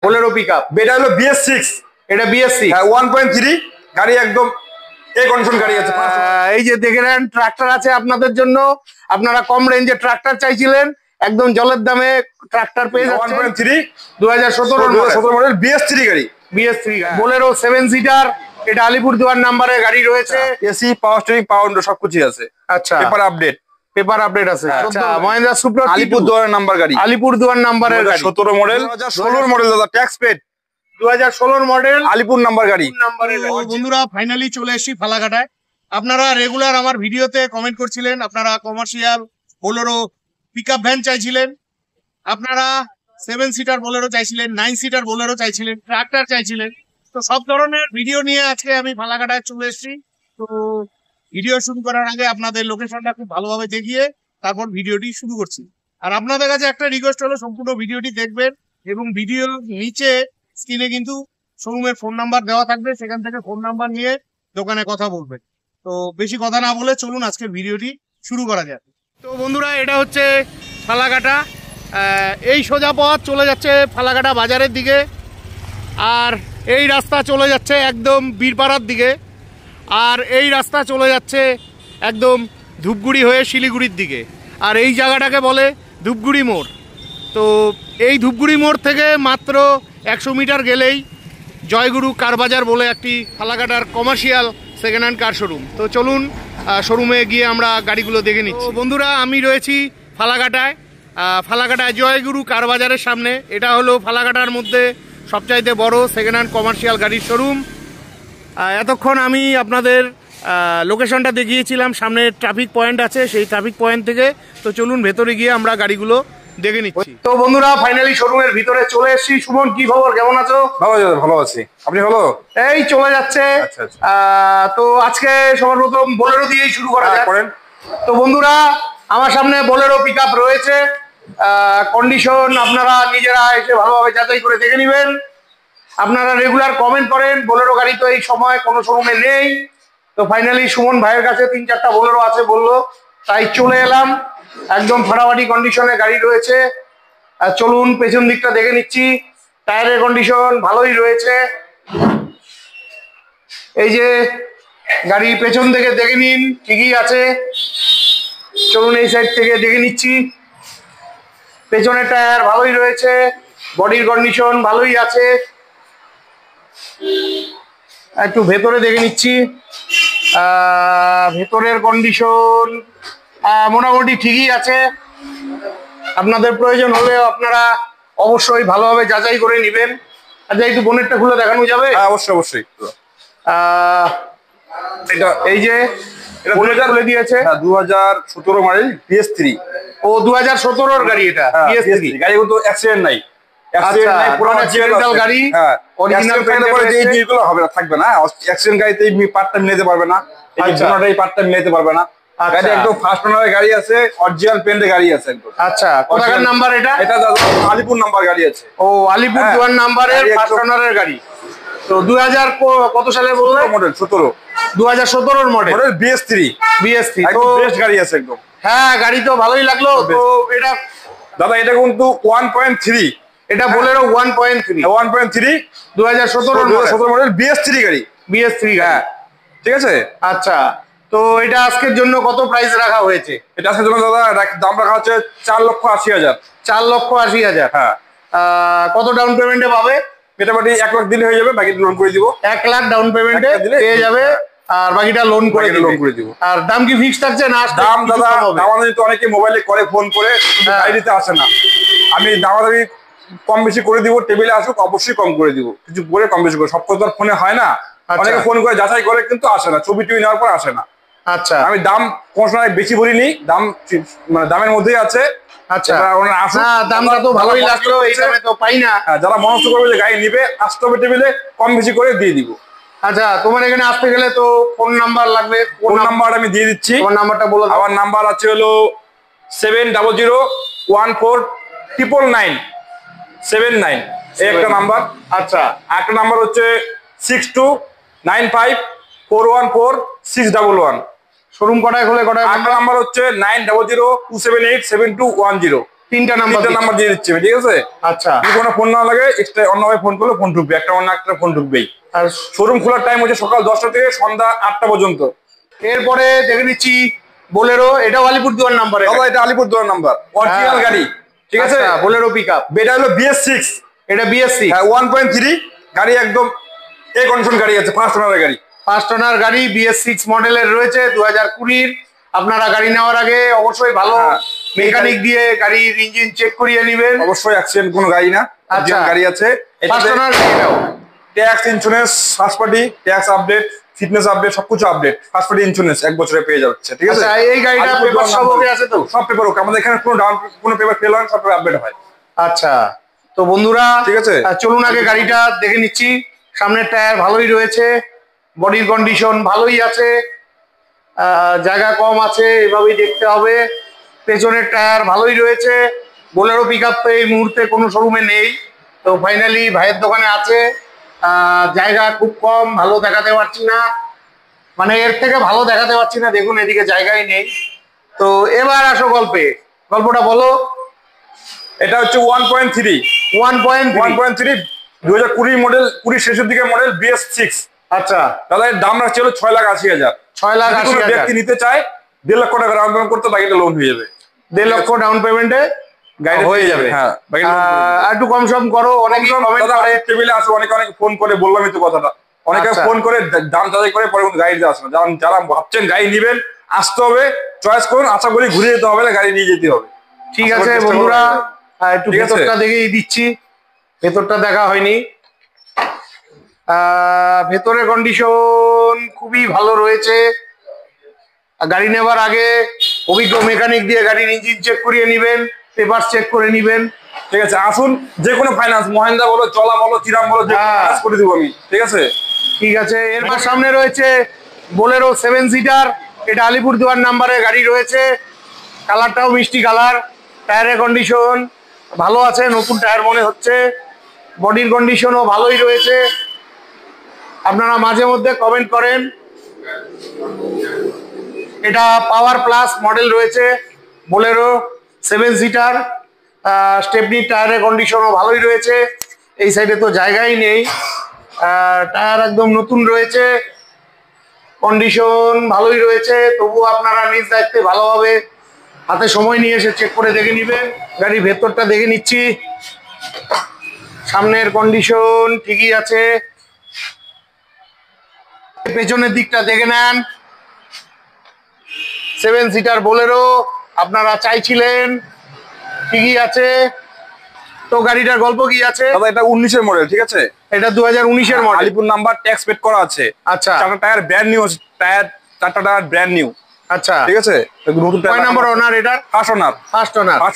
Bolero pickup. এটা হলো BS6, এটা BS6 1.3 গাড়ি, একদম এই কন্ডিশন গাড়ি আছে। এই যে দেখে নেন ট্রাক্টর আছে আপনাদের জন্য, আপনারা কম রেঞ্জে ট্রাক্টর চাইছিলেন, একদম জলের দামে ট্রাক্টর পেয়ে যাচ্ছেন। 1.3 2017 মডেল BS3 গাড়ি। BS3 বোলেরো 7 সিটার, এটা আলিপুরদুয়ার নাম্বারের গাড়ি রয়েছে। এসি, পাওয়ার স্টিয়ারিং, পাওয়ার উইন্ডো সবকিছু আছে। আচ্ছা, পেপার আপডেট আছে। আচ্ছা, মহিন্দ্রা সুপ্রা আলিপুরদুয়ার নাম্বার গাড়ি, আলিপুরদুয়ার নাম্বারের গাড়ি, 17 মডেল, 2016 মডেল দাদা, tax paid, 2016 model, Alipur number গাড়ি। বন্ধুরা ফাইনালি চলে এসেছি ফালাকাটায়। আপনারা রেগুলার আমার ভিডিওতে কমেন্ট করছিলেন, আপনারা কমার্শিয়াল বোলেরো পিকআপ ভ্যান চাইছিলেন, আপনারা 7 সিটার বোলেরো চাইছিলেন, 9 সিটার বোলেরো চাইছিলেন, ট্রাক্টর চাইছিলেন। তো সব ধরনের ভিডিও নিয়ে আজকে আমি ফালাকাটায় চলে এসেছি। তো ভিডিও শুরু করার আগে আপনাদের লোকেশনটা খুব ভালোভাবে দেখিয়ে তারপর ভিডিওটি শুরু করছি। আর আপনাদের কাছে একটা রিকোয়েস্ট হলো সম্পূর্ণ ভিডিওটি দেখবেন এবং ভিডিওর নিচে স্ক্রিনে কিন্তু শোরুমের ফোন নাম্বার দেওয়া থাকবে, সেখান থেকে ফোন নাম্বার নিয়ে দোকানে কথা বলবেন। তো বেশি কথা না বলে চলুন আজকের ভিডিওটি শুরু করা যাক। তো বন্ধুরা, এটা হচ্ছে ফালাকাটা, এই সোজা পথ চলে যাচ্ছে ফালাকাটা বাজারের দিকে, আর এই রাস্তা চলে যাচ্ছে একদম বীরপাড়ার দিকে, আর এই রাস্তা চলে যাচ্ছে একদম ধূপগুড়ি হয়ে শিলিগুড়ির দিকে, আর এই জায়গাটাকে বলে ধূপগুড়ি মোড়। তো এই ধূপগুড়ি মোড় থেকে মাত্র 100 মিটার গেলেই জয়গুরু কার বাজার বলে একটি ফালাকাটার commercial second hand car showroom. তো চলুন শোরুমে গিয়ে আমরা গাড়িগুলো দেখে নিচ্ছি। বন্ধুরা, আমি রয়েছি ফালাকাটায় জয়গুরু কার বাজারের সামনে। এটা হলো ফালাকাটার মধ্যে সবচাইতে বড় সেকেন্ড হ্যান্ড কমার্শিয়াল গাড়ির শোরুম। এতক্ষণ আমি আপনাদের লোকেশনটা দেখিয়েছিলাম, সামনে ট্রাফিক পয়েন্ট আছে, সেই ট্রাফিক পয়েন্ট থেকে। তো চলুন ভেতরে গিয়ে আমরা গাড়িগুলো দেখে নিচ্ছি। তো বন্ধুরা, ফাইনালি শোরুমের ভিতরে চলে এসেছি। সুমন, কি খবর, কেমন আছো? ভালো আছি, আপনি? ভালো, এই চলে যাচ্ছে। তো আজকে সবার প্রথম বোলেরো দিয়েই শুরু করা যাক। তো বন্ধুরা, আমার সামনে বোলেরো পিকআপ রয়েছে, কন্ডিশন আপনারা নিজেরা এসে ভালোভাবে যাচাই করে দেখে নেবেন। আপনারা রেগুলার কমেন্ট করেন বোলেরো গাড়ি তো এই সময় কোনো শোরুমে নেই। তো ফাইনালি সুমন ভাইয়ের কাছে 3-4টা বোলেরো আছে বললো, তাই চলে এলাম। একদম ফাটাফাটি কন্ডিশনে গাড়ি রয়েছে। আর চলুন পেছন দিকটা দেখে নিচ্ছি। টায়ারের কন্ডিশন ভালোই রয়েছে। এই যে গাড়ি পেছন থেকে দেখে নিন, ঠিকই আছে। চলুন এই সাইড থেকে দেখে নিচ্ছি। পেছনের টায়ার ভালোই রয়েছে, বডির কন্ডিশন ভালোই আছে। একটু ভেতরে দেখে নিচ্ছি। ভেতরের কন্ডিশন মোটামুটি ঠিকই আছে। আপনাদের প্রয়োজন হলে আপনারা অবশ্যই ভালোভাবে যাচাই করে নেবেন। আচ্ছা, একটু বোনেটটা খুলে দেখানো যাবে? অবশ্যই। এটা এই যে খুলে দিয়েছে, 2017 মডেল BS3। ও 2017-র গাড়ি, এটা BS3 গাড়ি, কিন্তু অ্যাক্সিডেন্ট নাই। গাড়ি অরিজিনাল হবে না, থাকবে না। অ্যাক্সিডেন্ট গাড়িতে পার্টটা মিলাতে পারবে না, পার্টটা মিলাতে পারবে না। গাড়ি একদম ফার্স্ট ওনারের গাড়ি আছে, অরিজিনাল পেন্টের গাড়ি আছে একদম। আচ্ছা, কোথাকার নাম্বার এটা? এটা আলিপুর নাম্বার গাড়ি আছে। ও, আলিপুরদুয়ার নাম্বারের ফার্স্ট ওনারের গাড়ি। তো 2000 কত সালে বললে? মডেল 17, 2017-র মডেল BS3 তো বেস্ট গাড়ি আছে একদম। হ্যাঁ, গাড়ি তো ভালোই লাগলো। তো এটা দাদা, এটা কিন্তু 1.3, এটা বোলেরো 1.3 2017 মডেল BS3 গাড়ি। হ্যাঁ, ঠিক আছে। আচ্ছা, তো এটা আজকের জন্য কত প্রাইস রাখা হয়েছে? এটা আজকের জন্য দাদা দাম রাখা হচ্ছে 4,80,000। 4,80,000। হ্যাঁ। কত ডাউন পেমেন্টে পাবে? মোটামুটি 1 লাখ দিলে হয়ে যাবে, বাকি লোন করে দিব। 1 লাখ ডাউন পেমেন্টে পেয়ে যাবে, আর বাকিটা লোন করে দিব। আর দাম কি ফিক্স থাকছে না? দাম দাদা, আমাদের তো অনেকে মোবাইলে করে, ফোন করে, গাড়িতে আসে না। আমি দামাদামি কম বেশি করে দিব, টেবিলে আসুক অবশ্যই কম করে দিব, কিছু করে কম বেশি করে। সব কথা ফোনে হয় না, অনেকে ফোন করে যাচাই করে কিন্তু আসে না, ছবি টবি নেওয়ার পর আসে না। আচ্ছা, আমি দাম কোনো সময় বেশি বলিনি, দাম মানে দামের মধ্যেই আছে। আচ্ছা, দামটা তো ভালোই লাগলো, এই দামে তো পাই না। যারা মনস্থ করবে যে গাড়ি নিবে, আসতে হবে টেবিলে, কম বেশি করে দিয়ে দিব। আচ্ছা, তোমার এখানে আসতে গেলে তো ফোন নাম্বার লাগবে। ফোন নাম্বার আমি দিয়ে দিচ্ছি। তোমার নাম্বারটা বলো। আমার নাম্বার আছে হলো 7001499979, এই একটা নাম্বার। আচ্ছা, একটা নাম্বার হচ্ছে 6295414611। শোরুম কটায় খোলে, কটায়? একটা নাম্বার হচ্ছে 9002787210। তিনটা নাম্বার দিয়ে দিচ্ছি আমি, ঠিক আছে? আচ্ছা, যদি কোনো ফোন না লাগে এক্সট্রা অন্যভাবে ফোন করলে ফোন ঢুকবে, একটা অন্য একটা ফোন ঢুকবেই। আর শোরুম খোলার টাইম হচ্ছে সকাল 10টা থেকে সন্ধ্যা 8টা পর্যন্ত। এরপরে দেখে নিচ্ছি বোলেরো, এটাও আলিপুরদুয়ার নাম্বার। এটা আলিপুরদুয়ার নাম্বার, অরিজিনাল গাড়ি, ঠিক আছে? বোলেরো পিকআপ, এটা হলো BS6। এটা BS6, হ্যাঁ 1.3 গাড়ি, একদম এ কন্ডিশন গাড়ি আছে, ফার্স্ট ওনারের গাড়ি। ফার্স্ট ওনার গাড়ি, BS6 মডেলের রয়েছে, 2020। আপনারা গাড়ি নেওয়ার আগে অবশ্যই ভালো মেকানিক দিয়ে গাড়ির ইঞ্জিন চেক করিয়ে নেবেন। অবশ্যই অ্যাক্সিডেন্ট কোনো গাড়ি না, আচ্ছা গাড়ি আছে। ফার্স্ট ওনার গাড়িটাও tax, insurance, first party tax update, fitness update, সবকিছু আপডেট। ফার্স্ট পার্টি ইন্স্যুরেন্স 1 বছরে পেয়ে যাচ্ছে, ঠিক আছে? এই গাড়িটা পেপার সব ওকে আছে তো? সব পেপার ওকে, আমাদের এখানে কোনো পেপার ফেল হয় না, সব পেপার আপডেট হয়। আচ্ছা, তো বন্ধুরা ঠিক আছে, চলুন আগে গাড়িটা দেখে নিচ্ছি। সামনের টায়ার ভালোই রয়েছে, বডির কন্ডিশন ভালোই আছে, জায়গা কম আছে, এভাবেই দেখতে হবে। পেছনের টায়ার ভালোই রয়েছে। বোলেরো পিকআপ তো এই মুহূর্তে কোনো শোরুমে নেই, তো ফাইনালি ভাইয়ের দোকানে আছে। জায়গা খুব কম, ভালো দেখাতে পারছি না, মানে এর থেকে ভালো দেখাতে পারছি না। দেখুন এদিকে জায়গাই নেই। তো এবার আসো গল্পটা বলো। এটা হচ্ছে 1.3 2020 মডেল, 20 শেষের দিকে মডেল, BS6। আচ্ছা দাদা এর দাম রাখছে হলো 6,80,000। 6,80,000 ব্যক্তি নিতে চায় 1.5 লক্ষ টাকা ডাউন পেমেন্ট করতে, বাকিটা লোন হয়ে যাবে। 1.5 লক্ষ ডাউন পেমেন্টে গাড়ি হয়ে যাবে। হ্যাঁ, একটু কম সম করো। অনেকে কমেন্ট করে, টেবিলে আছে, অনেকে ফোন করে, বললামই তো কথাটা, অনেকে ফোন করে দাম যাচাই করে পরে গাড়ি দিতে আসে না। যারা ভাবছেন গাড়ি নিবেন, আসতে হবে, চয়েস করুন, আশা করি ঘুরে যেতে হবে না, গাড়ি নিয়ে যেতে হবে। ঠিক আছে বন্ধুরা, একটু ভেতরটা দেখেই দিচ্ছি। ভেতরটা দেখা হয়নি। ভেতরের কন্ডিশন খুবই ভালো রয়েছে। গাড়ি নেবার আগে অভিজ্ঞ মেকানিক দিয়ে গাড়ির ইঞ্জিন চেক করিয়ে নেবেন, পেপার চেক করে নেবেন। ঠিক আছে, আসুন, যে কোনো ফাইন্যান্স, মহেন্দ্রা বলো, চলা বলো, চিরাম বলো, যে ফাইন্যান্স করে দিব আমি, ঠিক আছে? ঠিক আছে। এরপর সামনে রয়েছে বোলেরো 7 সিটার, এটা আলিপুরদুয়ার নাম্বারে গাড়ি রয়েছে। কালারটাও মিষ্টি কালার, টায়ারের কন্ডিশন ভালো আছে, নতুন টায়ার মনে হচ্ছে। বডির কন্ডিশনও ভালোই রয়েছে। আপনারা মাঝে মধ্যে কমেন্ট করেন। এটা পাওয়ার প্লাস মডেল রয়েছে, বোলেরো 7 সিটার। স্টেপনি টায়ারের কন্ডিশনও ভালোই রয়েছে। এই সাইডে তো জায়গাই নেই, টায়ার একদম নতুন রয়েছে, কন্ডিশন ভালোই রয়েছে। তবুও আপনারা নিজ দায়িত্বে ভালোভাবে হাতে সময় নিয়ে এসে চেক করে দেখে নেবেন। গাড়ির ভেতরটা দেখে নিচ্ছি, সামনের কন্ডিশন ঠিকই আছে। পেছনের দিকটা দেখে নেন। 7 সিটার বোলেরো আপনারা চাইছিলেন, ঠিকই আছে। তো গাড়িটার গল্প কি আছে? দাদা এটা 19-এর মডেল, ঠিক আছে? এটা 2019-এর model, Alipur number, tax paid করা আছে। আচ্ছা, চারটা টায়ার ব্র্যান্ড নিউ, চারটা টায়ার ব্র্যান্ড নিউ। আচ্ছা ঠিক আছে, নতুন টায়ার। কয় নাম্বার ওনার? এটা ফার্স্ট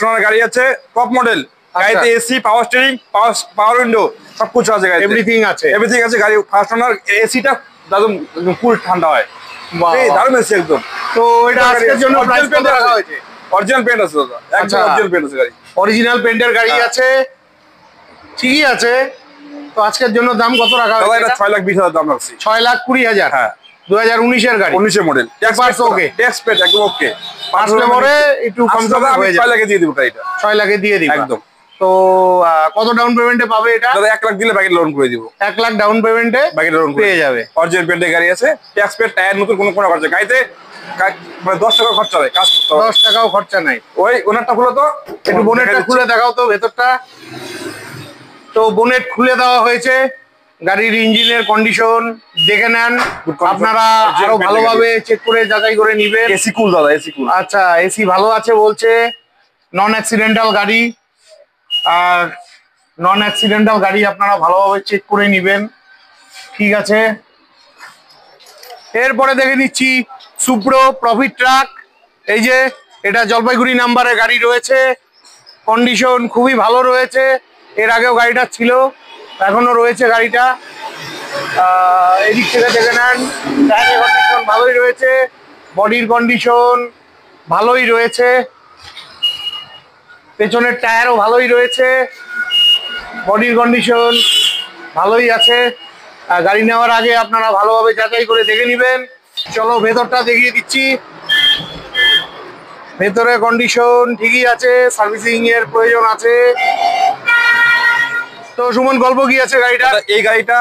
ওনার গাড়ি আছে, টপ মডেল। গাড়িতে এসি, পাওয়ার স্টিয়ারিং, পাওয়ার উইন্ডো, সবকিছু আছে গাড়িতে, এভরিথিং আছে গাড়ি। ফার্স্ট ওনার এসিটা একদম কুল ঠান্ডা হয়, দারুণ এসি একদম। তো এটা আজকের জন্য প্রাইস কত রাখা হয়েছে? অরিজিনাল পেইন্ট আছে দাদা, একদম অরিজিনাল পেইন্ট আছে গাড়ি, অরিজিনাল পেইন্টের গাড়ি আছে, ঠিকই আছে। তো আজকের জন্য দাম কত রাখা হয়েছে? দাদা এটা 6,20,000 দাম রাখছি। 6,20,000। হ্যাঁ, 2019-এর গাড়ি, 19-এর model, tax okay, tax paid একদম ওকে। আসলে পরে একটু কম দামে হয়ে যাবে। 6 লাখে দিয়ে দিব গাড়িটা, 6 লাখে দিয়ে দিব একদম। তো কত ডাউন পেমেন্টে পাবে এটা? দাদা 1 লাখ দিলে বাকি লোন করে দিব। 1 লাখ ডাউন পেমেন্টে বাকি লোন পেয়ে যাবে। অরিজিনাল পেইন্টের গাড়ি আছে, ট্যাক্স পেড, টায়ার নতুন, কোনো খরচা গাড়িতে মানে 10 টাকা খরচা হয়, কাজ করতে হবে, 10 টাকাও খরচা নাই। ওই ওনারটা খুলে তো একটু বোনেটটা খুলে দেখাও তো ভেতরটা। তো বোনেট খুলে দেওয়া হয়েছে, গাড়ির ইঞ্জিনের কন্ডিশন দেখে নেন। আপনারা আরো ভালোভাবে চেক করে যাচাই করে নিবেন। এসি কুল দাদা, এসি কুল। আচ্ছা, এসি ভালো আছে বলছে। নন অ্যাক্সিডেন্টাল গাড়ি, আর নন অ্যাক্সিডেন্টাল গাড়ি আপনারা ভালোভাবে চেক করে নিবেন। ঠিক আছে, এরপরে দেখে নিচ্ছি সুপ্রো প্রফিট ট্রাক। এই যে এটা জলপাইগুড়ি নাম্বারে গাড়ি রয়েছে, কন্ডিশন খুবই ভালো রয়েছে। এর আগেও গাড়িটা ছিল, এখনো রয়েছে গাড়িটা। এদিক থেকে দেখে নেন, টায়ারের কন্ডিশন ভালোই রয়েছে, বডির কন্ডিশন ভালোই রয়েছে, পেছনের টায়ারও ভালোই রয়েছে, বডির কন্ডিশন ভালোই আছে। গাড়ি নেওয়ার আগে আপনারা ভালোভাবে যাচাই করে দেখে নেবেন। চলো ভেতরটা দেখিয়ে দিচ্ছি। ভেতরে কন্ডিশন ঠিকই আছে, সার্ভিসিং এর প্রয়োজন আছে। তো সুমন, গল্প কি আছে গাড়িটা? এই গাড়িটা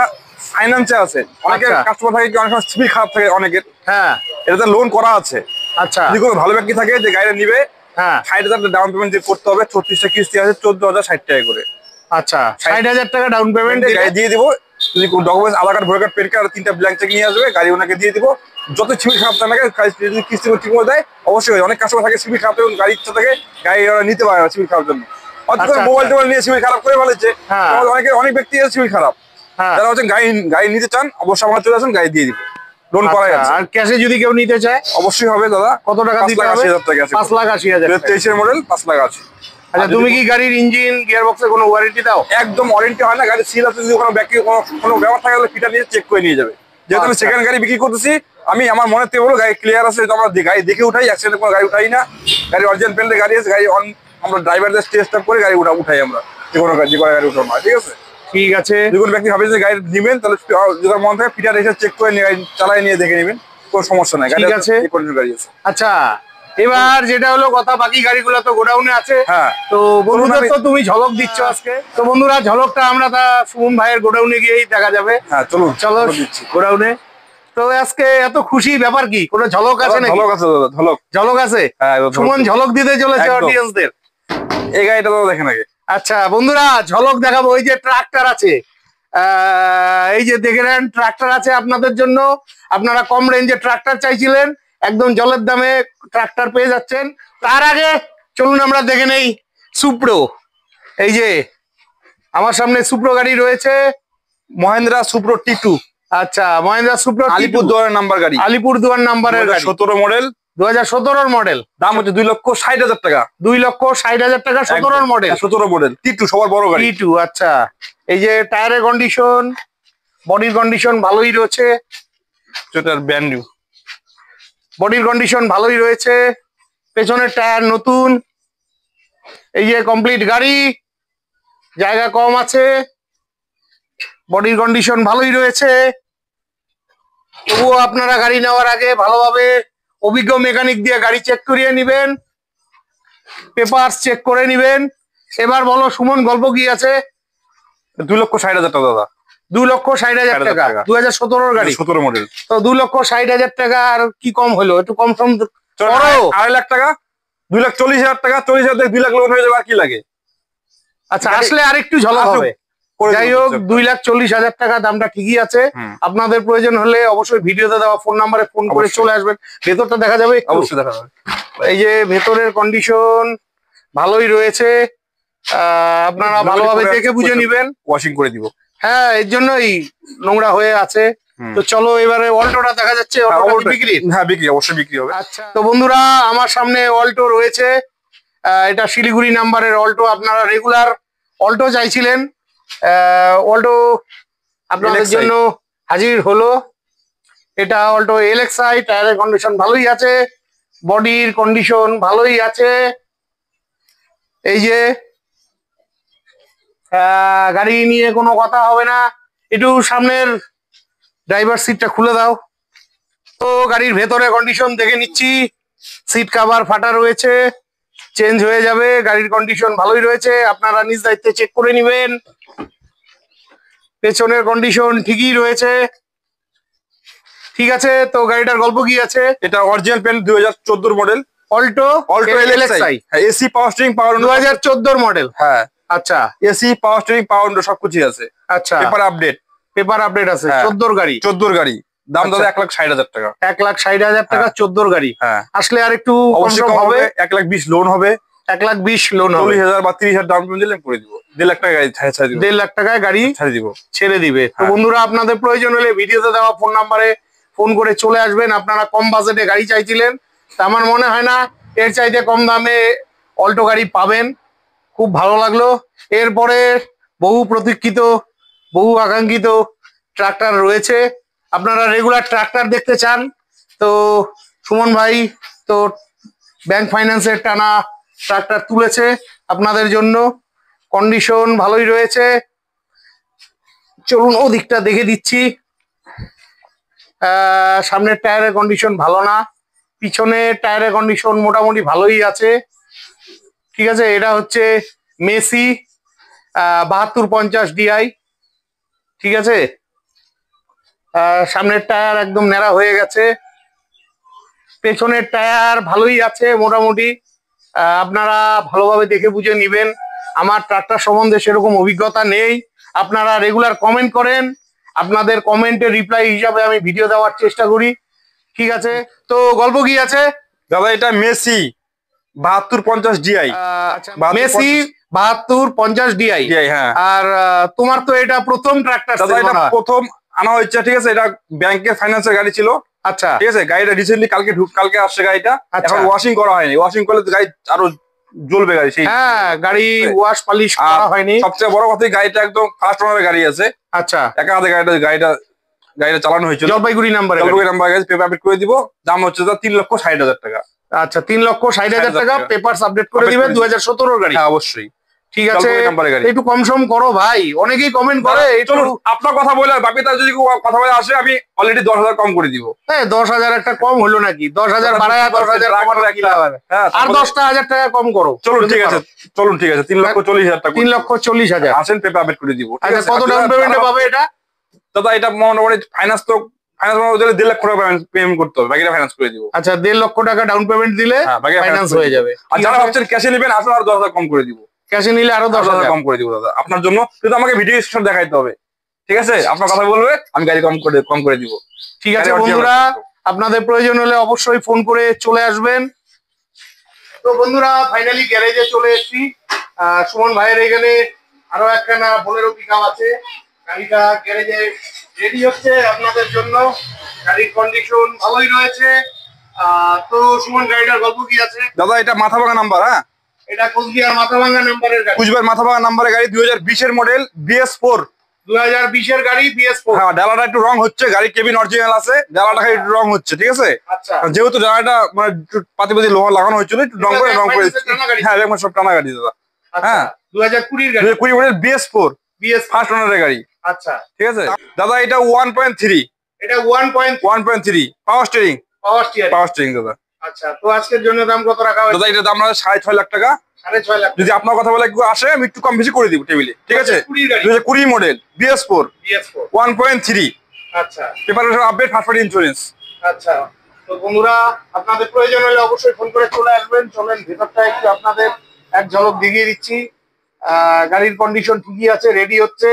ফাইন্যান্সে আছে। অনেকের কাস্টমার থাকে কি অনেক সময় সিবিল খারাপ থাকে অনেকের। হ্যাঁ, এটাতে লোন করা আছে। আচ্ছা, যদি কোনো ভালো ব্যক্তি থাকে যে গাড়িটা নিবে, হ্যাঁ, 60,000 ডাউন পেমেন্ট করতে হবে, 36টা কিস্তি আছে, 14,060 টাকা করে। আচ্ছা, 60,000 টাকা ডাউন পেমেন্ট গাড়ি দিয়ে দিব। যদি কোনো documents, Aadhaar card, voter card, PAN card, 3টা ব্ল্যাঙ্ক চেক নিয়ে আসবে, গাড়ি ওনাকে দিয়ে দিব। যত সিবিল খারাপ থাকে, যদি কিস্তি ঠিক মতো দেয় অবশ্যই। অনেক কাস্টমার থাকে সিবিল খারাপ থাকে, গাড়ি ইচ্ছা থাকে গাড়ি ওরা নিতে পারে না সিবিল খারাপ জন্য। মোবাইল টোবাইল নিয়ে সিবিল খারাপ করে ফেলেছে। অনেক ব্যক্তি আছে সিবিল খারাপ, যারা হচ্ছে গাড়ি নিতে চান অবশ্যই আমার চলে আসুন, গাড়ি দিয়ে দিব। লোন করা আছে। আর ক্যাশে যদি কেউ নিতে চায় অবশ্যই হবে দাদা। কত টাকা দিতে হবে? 5,80,000 টাকা আছে। 5,80,000। 23 এর মডেল, 5 লাখ আছে। আচ্ছা, তুমি কি গাড়ির ইঞ্জিন গিয়ার বক্সে কোনো ওয়ারেন্টি দাও? একদম ওয়ারেন্টি হয় না। গাড়ি সিল আছে, যদি কোনো ব্যক্তি কোনো ব্যাপার থাকে তাহলে ফিটা নিয়ে চেক করে নিয়ে যাবে। যেহেতু আমি সেকেন্ড গাড়ি বিক্রি করতেছি, আমি আমার মনে থেকে বলো গাড়ি ক্লিয়ার আছে, আমরা গাড়ি দেখে উঠাই, অ্যাক্সিডেন্ট কোনো গাড়ি উঠাই না। গাড়ি অরিজিনাল পেন্টের গাড়ি আছে, গাড়ি আমরা ড্রাইভারদের টেস্ট করে গাড়ি উঠাই আমরা, যে কোনো গাড়ি উঠাবো না। ঠিক আছে, ঠিক আছে। যদি কোনো ব্যক্তি ভাবে যে গাড়ি নেবেন তাহলে যদি মন থাকে ফিটার এসে চেক করে নিয়ে গাড়ি চালাই নিয়ে দেখে নেবেন, কোনো সমস্যা নাই। গাড়ি আছে, গাড়ি আছে। আচ্ছা, এবার যেটা হলো কথা, বাকি গাড়িগুলো তো গোডাউনে আছে। হ্যাঁ, তো বন্ধুদের তো তুমি ঝলক দিচ্ছ আজকে। তো বন্ধুরা, ঝলকটা আমরা সুমন ভাইয়ের গোডাউনে গিয়েই দেখা যাবে। হ্যাঁ, চলুন চলো গোডাউনে। তো আজকে এত খুশি ব্যাপার কি? কোনো ঝলক আছে নাকি? ঝলক আছে দাদা, ঝলক আছে। সুমন ঝলক দিতে চলেছে অডিয়েন্সদের। এই গাড়িটা তো দেখেন আগে। আচ্ছা বন্ধুরা, ঝলক দেখাবো। ওই যে ট্রাক্টর আছে, এই যে দেখে নেন, ট্রাক্টর আছে আপনাদের জন্য। আপনারা কম রেঞ্জে ট্রাক্টর চাইছিলেন, একদম জলের দামে ট্রাক্টর পেয়ে যাচ্ছেন। তার আগে চলুন আমরা দেখে নেই সুপ্রো। এই যে আমার সামনে সুপ্রো গাড়ি রয়েছে, মহেন্দ্রা সুপ্রো T2। আচ্ছা, মহেন্দ্রা সুপ্রো আলিপুরদুয়ারের নাম্বার গাড়ি, আলিপুরদুয়ার নাম্বারের গাড়ি, 17 মডেল, 2017 মডেল। দাম হচ্ছে 2,60,000 টাকা। 2,60,000 টাকা, 17 মডেল। 17 মডেল T2, সবার বড় গাড়ি T2। আচ্ছা, এই যে টায়ারের কন্ডিশন, বডির কন্ডিশন ভালোই রয়েছে। এটার ব্র্যান্ড নিউ বডির কন্ডিশন ভালোই রয়েছে, পেছনের টায়ার নতুন। এই যে কমপ্লিট গাড়ি, জায়গা কম আছে, বডির কন্ডিশন ভালোই রয়েছে। তবুও আপনারা গাড়ি নেওয়ার আগে ভালোভাবে অভিজ্ঞ মেকানিক দিয়ে গাড়ি চেক করিয়ে নেবেন, পেপারস চেক করে নেবেন। এবার বলো সুমন, গল্প কি আছে? 2,60,000 টাকা দাদা। 2,60,000 টাকা, 2017 গাড়ি, 17 মডেল। তো 2,60,000 টাকা আর কি কম হলো? একটু কম সম করো। 2.5 লাখ টাকা, 2,40,000 টাকা, 40,000 থেকে 2 লাখ লোন হয়ে যাবে, আর কি লাগে? আচ্ছা, আসলে আর একটু ঝলক হবে। যাই হোক, 2,40,000 টাকা দামটা ঠিকই আছে। আপনাদের প্রয়োজন হলে অবশ্যই ভিডিওতে দেওয়া ফোন নাম্বারে ফোন করে চলে আসবেন। ভেতরটা দেখা যাবে, অবশ্যই দেখা যাবে। এই যে ভেতরের কন্ডিশন ভালোই রয়েছে, আপনারা ভালোভাবে দেখে বুঝে নিবেন। ওয়াশিং করে দিব। হ্যাঁ, এর জন্যই নোংরা হয়ে আছে। তো চলো এবারে অল্টোটা দেখা যাচ্ছে। বিক্রি? হ্যাঁ, বিক্রি, অবশ্যই বিক্রি হবে। আচ্ছা, তো বন্ধুরা, আমার সামনে অল্টো রয়েছে। এটা শিলিগুড়ি নাম্বারের অল্টো। আপনারা রেগুলার অল্টো চাইছিলেন, অল্টো আপনাদের জন্য হাজির হলো। এটা অল্টো LXi। টায়ারের কন্ডিশন ভালোই আছে, বডির কন্ডিশন ভালোই আছে। এই যে গাড়ি নিয়ে কোনো কথা হবে না। একটু সামনের ড্রাইভার সিটটা খুলে দাও। তো গাড়ির ভেতরে কন্ডিশন দেখে নিচ্ছি। সিট কভার ফাটা রয়েছে, চেঞ্জ হয়ে যাবে। গাড়ির কন্ডিশন ভালোই রয়েছে, আপনারা নিজ দায়িত্বে চেক করে নেবেন। পেছনের কন্ডিশন ঠিকই রয়েছে। ঠিক আছে, তো গাড়িটার গল্প কি আছে? এটা original paint, 2014 model Alto LXi। AC, power steering, power 2014 model. হ্যাঁ, আচ্ছা, এসি, পাওয়ার স্টিয়ারিং, পাওয়ার সবকিছু আছে। আচ্ছা, পেপার আপডেট আছে। 14 গাড়ি। 14 গাড়ি, দাম দাদা 1,60,000 টাকা। 1,60,000 টাকা, 14 গাড়ি। হ্যাঁ, আসলে আর একটু অবশ্যই হবে। 1,20,000 লোন হবে। 1,20,000 লোন হবে। 40,000 বা 30,000 ডাউন পেমেন্ট দিলে করে দিব। 1.5 লাখ টাকা গাড়ি ছেড়ে দিব। 1.5 লাখ টাকায় গাড়ি ছেড়ে দিবে। তো বন্ধুরা, আপনাদের প্রয়োজন হলে ভিডিওতে দেওয়া ফোন নাম্বারে ফোন করে চলে আসবেন। আপনারা কম বাজেটে গাড়ি চাইছিলেন, তা আমার মনে হয় না এর চাইতে কম দামে অল্টো গাড়ি পাবেন। খুব ভালো লাগলো। এরপরে বহু প্রতীক্ষিত, বহু আকাঙ্ক্ষিত ট্রাক্টর রয়েছে। আপনারা রেগুলার ট্রাক্টর দেখতে চান তো সুমন ভাই তো ব্যাংক ফাইন্যান্সের টানা ট্রাক্টর তুলেছে আপনাদের জন্য। কন্ডিশন ভালোই রয়েছে। চলুন ওদিকটা দেখে দিচ্ছি। সামনের টায়ারের কন্ডিশন ভালো না, পিছনে টায়ারের কন্ডিশন মোটামুটি ভালোই আছে, ঠিক আছে। এটা হচ্ছে মেসি 7250 DI, ঠিক আছে। সামনের টায়ার একদম ন্যাড়া হয়ে গেছে, পেছনের টায়ার ভালোই আছে মোটামুটি। আপনারা ভালোভাবে দেখে বুঝে নিবেন, আমার ট্রাক্টর সম্বন্ধে সেরকম অভিজ্ঞতা নেই। আপনারা রেগুলার কমেন্ট করেন, আপনাদের কমেন্টের রিপ্লাই হিসাবে আমি ভিডিও দেওয়ার চেষ্টা করি, ঠিক আছে। তো গল্প কি আছে দাদা? এটা মেসি 7250 DI। মেসি 7250 DI, হ্যাঁ। আর তোমার তো এটা প্রথম ট্রাক্টর দাদা, এটা প্রথম আনা হয়েছে, ঠিক আছে। এটা ব্যাংকের ফাইন্যান্সের গাড়ি ছিল, আচ্ছা, ঠিক আছে। গাড়িটা রিসেন্টলি কালকে আসছে গাড়িটা, আচ্ছা। এখন ওয়াশিং করা হয়নি, ওয়াশিং করলে তো গাড়ি আরো জ্বলবে গাড়ি। সেই হ্যাঁ, গাড়ি ওয়াশ পালিশ করা হয়নি। সবচেয়ে বড় কথা, গাড়িটা একদম ফার্স্ট ওনারের গাড়ি আছে, আচ্ছা। একা হাতে গাড়িটা চালানো হয়েছিল, জলপাইগুড়ি নাম্বারে। পেপার আপডেট করে দিব। দাম হচ্ছে 3,60,000 টাকা। আচ্ছা, 3,60,000 টাকা পেপারস আপডেট করে দিবেন। 2017 গাড়ি। হ্যাঁ, অবশ্যই, ঠিক আছে। একটু কম সম করো ভাই, অনেকেই কমেন্ট করে। চলুন, আপনার কথা বলে বাকি তার যদি কথা বলে আসে, আমি অলরেডি 10,000 কম করে দিব। হ্যাঁ, 10,000 একটা কম হলো নাকি? 10,000 বাড়ায় 10,000 আর 10,000 টাকা কম করো। চলুন, ঠিক আছে, 3,40,000 টাকা। 3,40,000 আসেন, পেপার আপডেট করে দিব। আচ্ছা, কত ডাউন পেমেন্টে পাবে এটা? দাদা, এটা মোটামুটি ফাইন্যান্স 1,50,000 টাকা পেমেন্ট করতে হবে, বাকিটা ফাইন্যান্স করে দিব। আচ্ছা, 1.5 লক্ষ টাকা ডাউন পেমেন্ট দিলে ফাইন্যান্স হয়ে যাবে। আর যারা ভাবছেন ক্যাশে নেবেন, আসলে আর 10,000 কম করে দিব। ক্যাশে নিলে আরো 10,000 কম করে দিব দাদা, আপনার জন্য। কিন্তু আমাকে ভিডিও স্ক্রিন দেখাইতে হবে, ঠিক আছে। আপনার কথা বলবে, আমি গাড়ি কম করে দিব। ঠিক আছে বন্ধুরা, আপনাদের প্রয়োজন হলে অবশ্যই ফোন করে চলে আসবেন। তো বন্ধুরা, ফাইনালি গ্যারেজে চলে এসেছি। সুমন ভাইয়ের এখানে আরো একখানা বোলেরো পিকআপ আছে, গাড়িটা গ্যারেজে রেডি হচ্ছে আপনাদের জন্য। গাড়ির কন্ডিশন ভালোই রয়েছে। তো সুমন, গাড়িটার গল্প কি আছে? দাদা, এটা মাথাভাঙা নাম্বার। হ্যাঁ, এটা কোচবিহার মাথাভাঙা নাম্বারের গাড়ি। কুচবিহার মাথাভাঙা নাম্বারের গাড়ি, 2020 এর মডেল, BS4। 2020 এর গাড়ি, BS4। হ্যাঁ, ডালাটা একটু রং হচ্ছে, গাড়ি কেবিন অরিজিনাল আছে, ডালাটা একটু রং হচ্ছে, ঠিক আছে। আচ্ছা, যেহেতু ডালাটা মানে পাতি লোহা লাগানো হয়েছিল, একটু রং করে হ্যাঁ, একদম সব টানা গাড়ি দাদা। হ্যাঁ, 2020 এর গাড়ি, 2020 মডেল, BS4 ফার্স্ট ওনারের গাড়ি। আচ্ছা, ঠিক আছে দাদা, এটা 1.3। এটা 1.3 পাওয়ার স্টিয়ারিং। দাদা। আচ্ছা, তো আজকের জন্য দাম কত রাখা হয়েছে? দাদা, এটা দাম 6.5 লাখ টাকা। 6.5 লাখ। যদি আপনার কথা বলে কেউ আসে, আমি একটু কম বেশি করে দিব টেবিলে, ঠিক আছে। 2020 মডেল, BS4 1.3। আচ্ছা, paper update, first party insurance. আচ্ছা, তো বন্ধুরা, আপনাদের প্রয়োজন হলে অবশ্যই ফোন করে চলে আসবেন। চলেন ভেতরটা একটু আপনাদের এক ঝলক দেখিয়ে দিচ্ছি। গাড়ির কন্ডিশন ঠিকই আছে, রেডি হচ্ছে।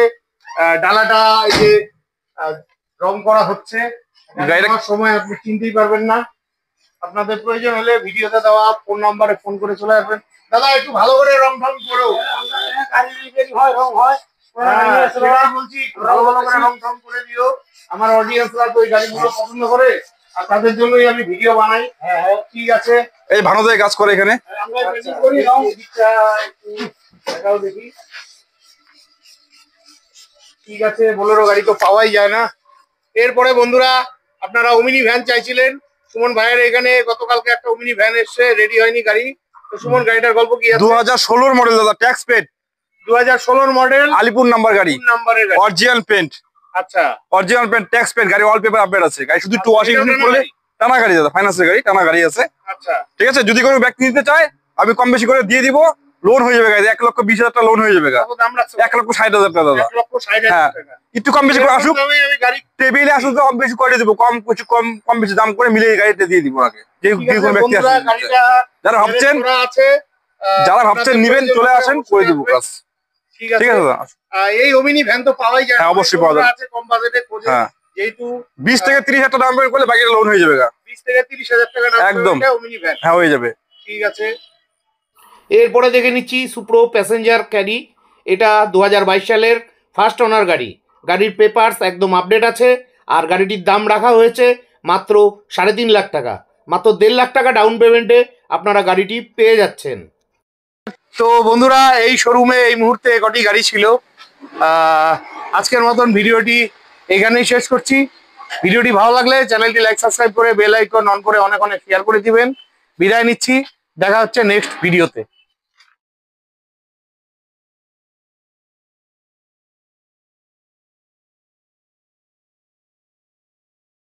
ডালাটা এই যে রং করা হচ্ছে, গাড়িটার সময় আপনি চিনতেই পারবেন না। আপনাদের প্রয়োজন হলে ভিডিওতে দেওয়া ফোন নাম্বারে ফোন করে চলে আসবেন। দাদা, একটু ভালো করে রং ঢং করো। রং হয়, বলছি ভালো করে রং ঢং করে দিও। আমার অডিয়েন্সরা তো এই গাড়িগুলো পছন্দ করে, আর তাদের জন্যই আমি ভিডিও বানাই। হ্যাঁ, ঠিক আছে। এই ভানুদাই কাজ করে এখানে। দেখি, ঠিক আছে। বোলেরো গাড়ি তো পাওয়াই যায় না। এরপরে বন্ধুরা, আপনারা ওমিনি ভ্যান চাইছিলেন। সুমন ভাইয়ের এখানে গতকালকে একটা ওমিনি ভ্যান এসছে, রেডি হয়নি গাড়ি। তো সুমন, গাড়িটার গল্প কি আছে? 2016 মডেল দাদা, tax paid. 2016 model, Alipur number গাড়ি, অরিজিনাল পেন্ট। আচ্ছা, অরিজিনাল পেন্ট, ট্যাক্স পেড গাড়ি, অল পেপার আপডেট আছে। গাড়ি শুধু একটু ওয়াশিং করলে, টানা গাড়ি দাদা, ফাইন্যান্সের গাড়ি, টানা গাড়ি আছে। আচ্ছা, ঠিক আছে। যদি কোনো ব্যক্তি নিতে চায়, আমি কম বেশি করে দিয়ে দিব। লোন হয়ে যাবে গাড়ি, 1,20,000 টাকা লোন হয়ে যাবে। 1,60,000 টাকা দাদা। হ্যাঁ, একটু কম বেশি করে আসুক, টেবিলে আসুক, কম বেশি করে দিব। কম বেশি দাম করে মিলিয়ে গাড়িটা দিয়ে দিব আগে। যে কোনো ব্যক্তি আসে, যারা ভাবছেন নিবেন, চলে আসেন, করে দিব কাজ। ঠিক আছে দাদা। এই ওমিনি ভ্যান তো পাওয়াই যায়। হ্যাঁ, অবশ্যই পাওয়া যাবে। কম বাজেটে খোঁজে। হ্যাঁ, যেহেতু 20 থেকে 30,000 টাকা দাম করলে বাকিটা লোন হয়ে যাবে। 20 থেকে 30,000 টাকা দাম একদম ওমিনি ভ্যান। হ্যাঁ, হয়ে যাবে। ঠিক আছে। এরপরে দেখে নিচ্ছি সুপ্রো প্যাসেঞ্জার ক্যারি। এটা 2022 সালের ফার্স্ট ওনার গাড়ি। গাড়ির পেপারস একদম আপডেট আছে। আর গাড়িটির দাম রাখা হয়েছে মাত্র 3.5 লাখ টাকা। মাত্র 1.5 লাখ টাকা ডাউন পেমেন্টে আপনারা গাড়িটি পেয়ে যাচ্ছেন। তো বন্ধুরা, এই শোরুমে এই মুহূর্তে কটি গাড়ি ছিল। আজকের মতন ভিডিওটি এখানেই শেষ করছি। ভিডিওটি ভালো লাগলে চ্যানেলটি লাইক, সাবস্ক্রাইব করে বেল আইকন অন করে অনেক শেয়ার করে দিবেন। বিদায় নিচ্ছি, দেখা হচ্ছে নেক্সট ভিডিওতে।